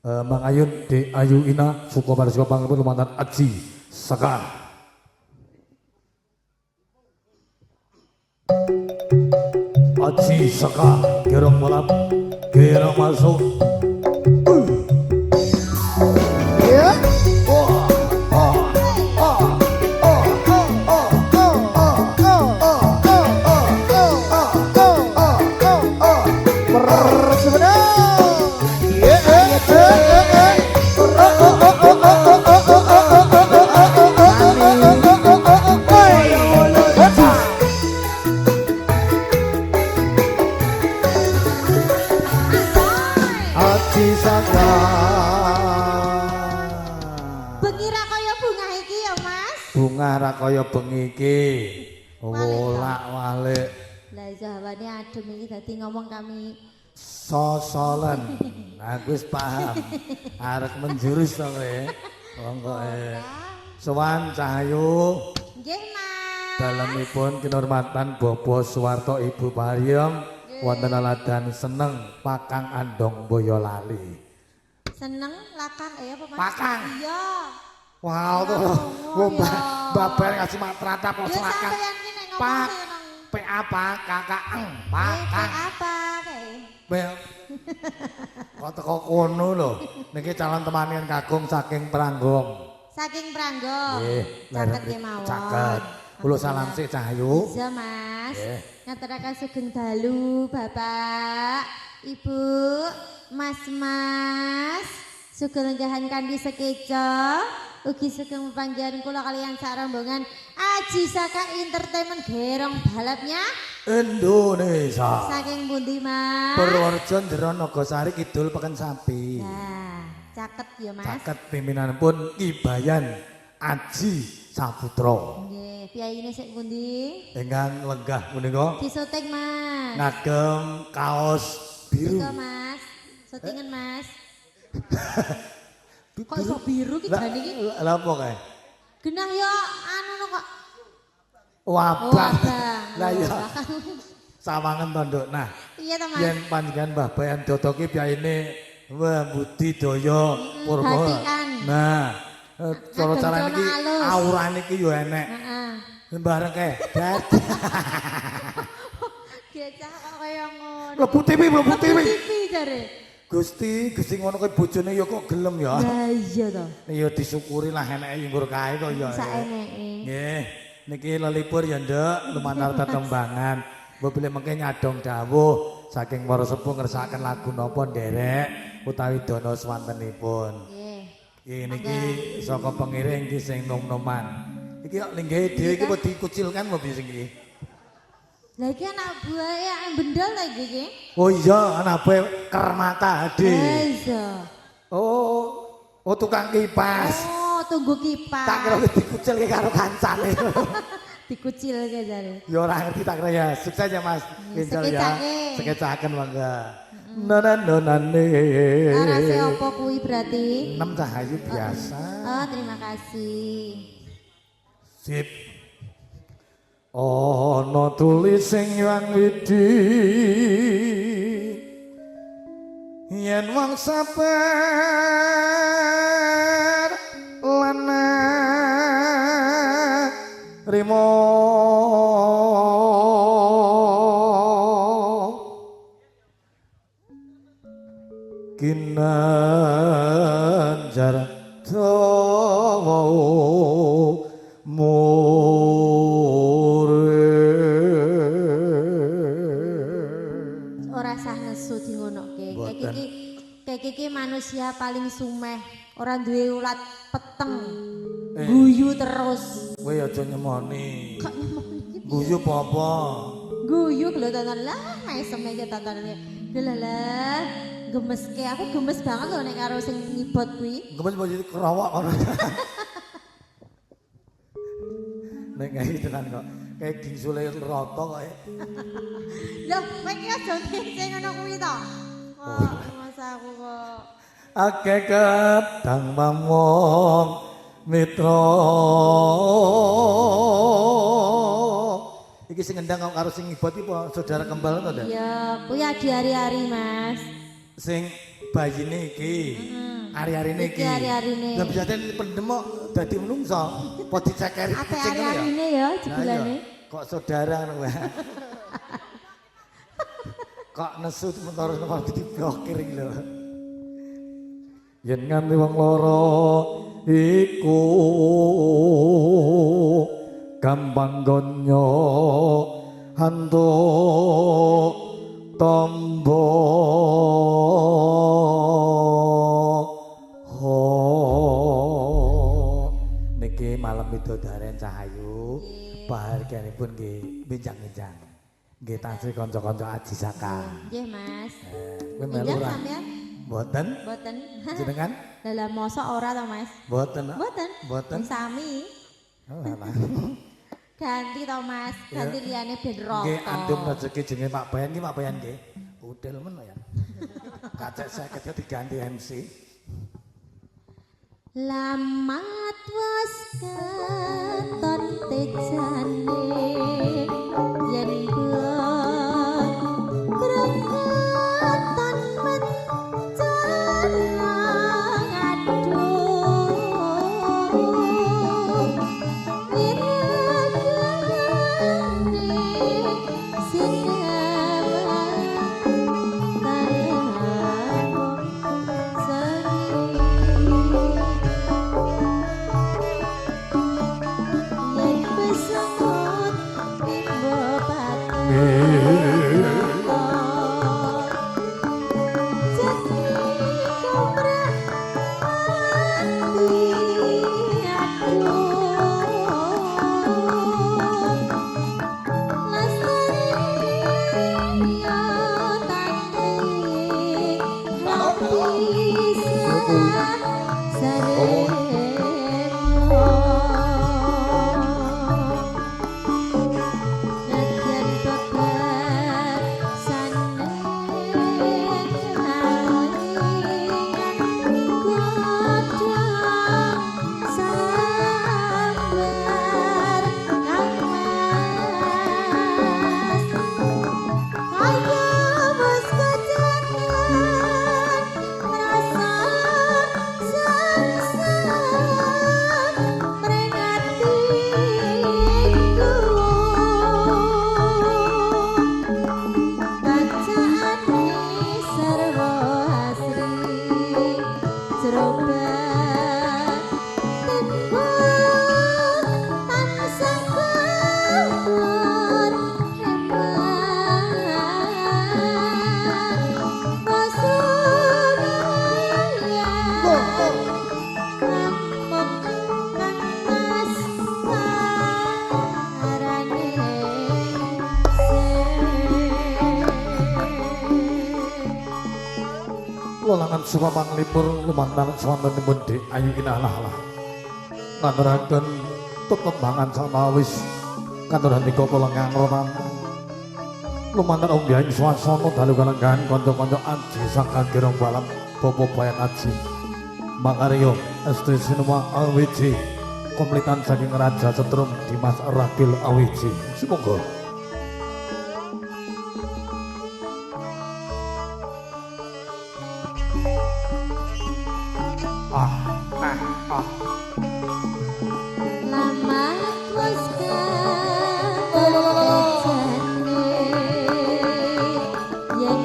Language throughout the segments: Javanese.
Mangayun di Ayu Ina Sukomar Sukopang lumantan Aji Saka Aji Saka gerong mulap gerong masuk Ya. Bunga ra kaya bengi iki. Wolak-walik. Lah jawane adem iki dadi ngomong kami Sosolen. Aku wis paham. Arek menjurus to kowe. Monggo sowan Cahayu. nggih Mas. Dalemipun kinurmatan Bapak Suwarto Ibu Pariem wonten aladan seneng Pakang Andong Boyolali. Seneng lakang apa Mas? Pakang. Iya. Wow tuh. Babar ngasih matratap kok selakang. Pak apa kakak Pakang. Apa kae? Bel. Kok teko kono lho. Niki calon temanian Kakung saking Pranggong. Saking Pranggong. Nggih, caket kemawon. Caket. Kula salam sik Cahayu. Iya Mas. Nggih. Ngaturaken sugeng dalu Bapak, Ibu, Mas. Sugeng lenggahan kanthi sekeca. Ugi sugeng panggihan kula kalian sak rombongan Aji Saka Entertainment gerong balapnya Indonesia. saking pundi Mas? Purworejo Njero Nagosari Kidul Peken Sapi. Nah, caket ya Mas. Caket pimpinanipun Kibayan Aji Saputra. Nggih, piyaine sik pundi? Ingkang lenggah punika Disuting Mas. ngagem kaos biru. Ika Mas. Syutingan Mas. Kok iso biru ki jane iki? Lha apa kae? Genah yo anu no kok. Wabah. Abang. Lah ya. Sawangen to, Nduk. Nah, Iya to Mas. yen panjenengan Mbah Bayan Dodo ki piyayine wah budidaya purba. batikan. Nah, cara Adem carane iki cono alus. aurane iki yo enek. Heeh. Bareng kae. Dadi. Gecah kok kaya ngono. Mlebu TV. TV jare. Gusti ngono kowe bojone ya kok gelem ya. Lah iya to. Ya disyukuri lah eneke nggur kae kok ya. Saeneke. Nggih, niki lelipur ya Nduk, lumantar tetembangan. Mbok bilih mengke nyadong dawuh saking para sepuh ngersakaken lagu napa nderek utawi dana swantenipun. Nggih. Iki niki saka pengiring iki sing nom-noman. Iki kok linggahe dhewe iki kok dikucilkan apa piye sing iki? Lah iki anak buahe yang bendel ta iki? Oh iya, anak bae Kermata Ade. Iya. Oh tukang kipas. Oh, tunggu kipas. Tak kira dikucilke karo kancane. Dikucilke jare. Ya ora ngerti tak kira ya. Sukses ya Mas. Pinter ya. Sekecake. Sekecaken mangga. Nonane. Arase apa kuwi berarti? 6 Cahayu biasa. Oh, terima kasih. Sip. Ana tulis sing yang widi yen wong sabar lana rimo kinanjar dawa Ora sah nesu di ngonoke. Kayak iki manusia paling sumeh, ora duwe ulat peteng. Guyu terus. Kowe aja nyemoni. Kok nyemoni iki? Guyu apa? Guyu lho tonton lah, mesem aja tontonane. Lah, gemeske aku gemes banget lho nek karo sing ngibot kuwi. Gemes mau jadi kerawak ono. Nek kayak tenan kok. Kayak gingsule rata kok. Loh, kowe iki aja sing ngono kuwi to. Kok masa aku kok Akeh kadang pamong mitra. Iki sing ngendang karo sing ngibot iki apa saudara kembar to, Dak? iya, kuwi adi hari-hari, Mas. Sing bayine iki. Heeh. Ari-arine iki. Iki ari-arine. Lah biasane pendem kok dadi menungso. Apa dicekeri Ate kucing ngono ya? ari-arine ya Lah iya, jebulane. kok saudara ngono wae. Kok nesu terus kok diblokir iki lho. Yen nganti wong loro iku gampang gonyo hantu tombo niki malam widodaren Cahayu bahagianipun nggih bincang-bincang nggih tansih kanca-kanca Aji Saka Nggih, Mas. kowe melu Nggih ora sampean? mboten Mboten. jenengan Dalam mosok ora to, Mas? mboten Mboten. mboten Wis sami. oh alah Ganti to, Mas. Ganti liyane ben rata. nggih andung rezeki jenenge Pak Bayan iki Pak Bayan nggih udel men ya kacek 50 diganti MC Lamat was katon tejane yen krengatan mencana aduh iragane sinama tarehan sari yen pesangot bimbo Lolangan sumamang lipur lumantar swantenipun Dik Ayu Inahlah ngaturaken tetembangan samawis katuranipun kula ngangronan lumantar ombyaying swasana dalu kalenggahan kanca-kanca Aji Saka Gerong Balam Bapak Bayan Aji makarya Estri Sinema Awiji komplitan saking Raja Setrum Dimas Ragil Awiji semoga Lamat was katon yen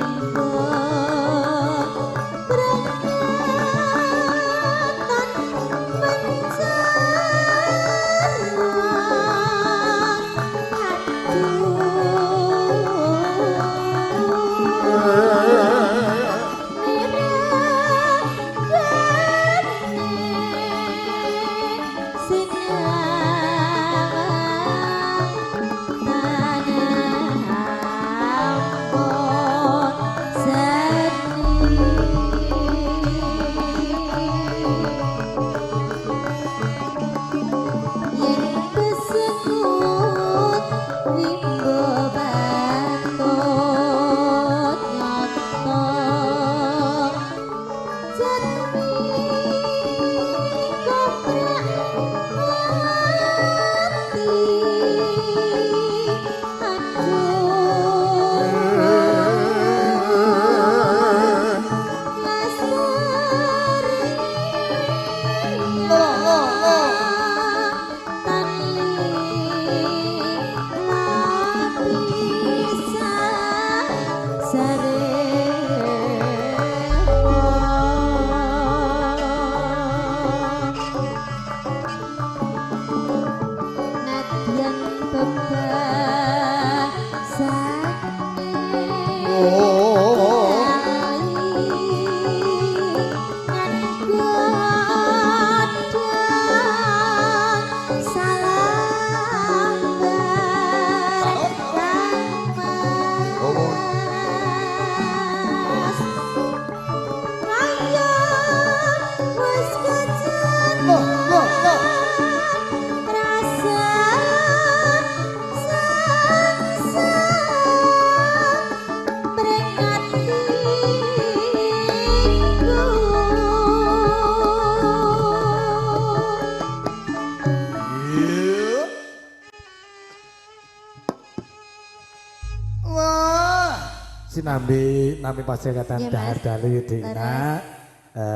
nambi pasekatan Iya, Mas. dahar dalu dina. Leres.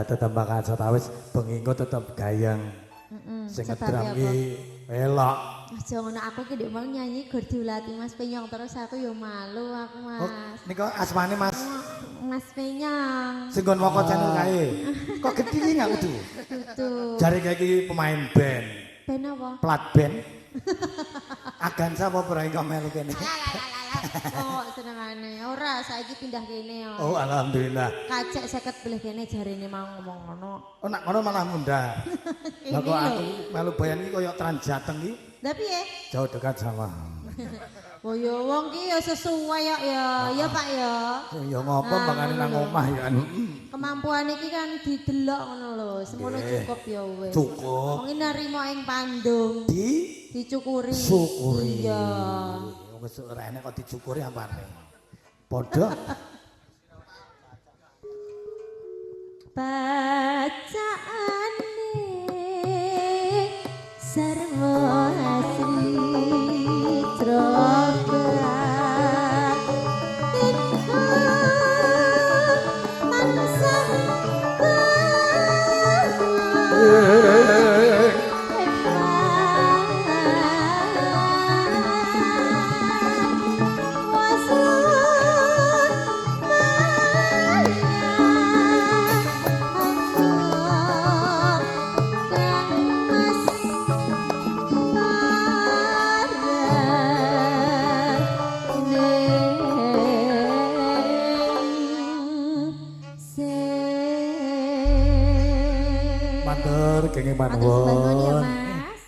Tetep bakal sotawis bengi engko tetep gayeng. Sing sebab ngedram apa? ki elok. Aja ngono aku ki ndek mau nyanyi gur diulati Mas Penyong terus aku ya malu aku Oh, Mas. nika asmane Mas. Mas Penyong. Sing nggon moko channel kae. Kok gedhi nggak kudu? Dudu. Jare kayak iki pemain band, Ben apa? plat band. Agansa apa prai kok melu kene? Oh, senengane. Ora, saiki pindah kene yo. Oh, alhamdulillah. Kacek 50 belah kene jarine mau ngomong ngono. Oh, nak ngono malah munda. Lah kok aku melu bayan iki koyo Trans Jateng iki Lah piye? jauh dekat sama. Oh ya wong ki ya sesuai ya ya Pak ya. Ya ngopo makane nang omah ya. Kemampuan iki kan didelok ngono lho, semono Nggih. cukup ya wis. Cukup. Wong iki narima ing Pandung, dicukuri. Syukuri. Iya. Wis ora enek kok dicukuri apane. Padha. Bacaane sarwa asli trobat ika tansah Matur kenging Matur sembah nuwun ya, panuwun. Mas.